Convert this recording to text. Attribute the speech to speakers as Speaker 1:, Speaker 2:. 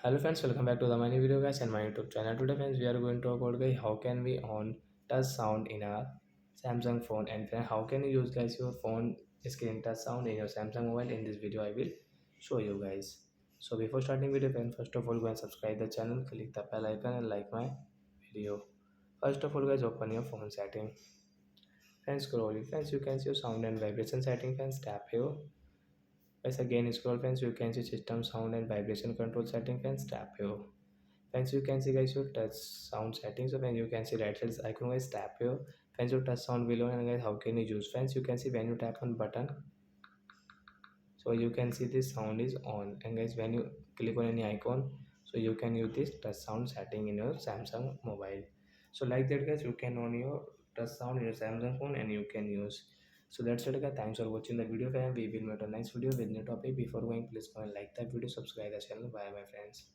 Speaker 1: Hello friends, welcome back to the my new video guys and my YouTube channel. Today friends, we are going to talk about guys how can we on touch sound in our Samsung phone, and friend, how can you use guys your phone screen touch sound in your Samsung mobile. In this video I will show you guys. So before starting video friends, first of all go and subscribe the channel, click the bell icon and like my video. First of all guys, open your phone setting. Friends, scroll friends, you can see your sound and vibration setting. Friends, tap here. Guys, again scroll friends, you can see system sound and vibration control setting. Friends, tap here. Friends, you can see guys your touch sound settings. So when you can see right side icon guys, tap here. Friends, your touch sound below, and guys how can you use. Friends, you can see when you tap on button, so you can see this sound is on, and guys when you click on any icon, so you can use this touch sound setting in your Samsung mobile. So like that guys, you can on your touch sound in your Samsung phone and you can use. So that's it guys, thanks for watching the video and we will meet on next video with new topic. Before going, please go and like the video, subscribe the channel. Bye my friends.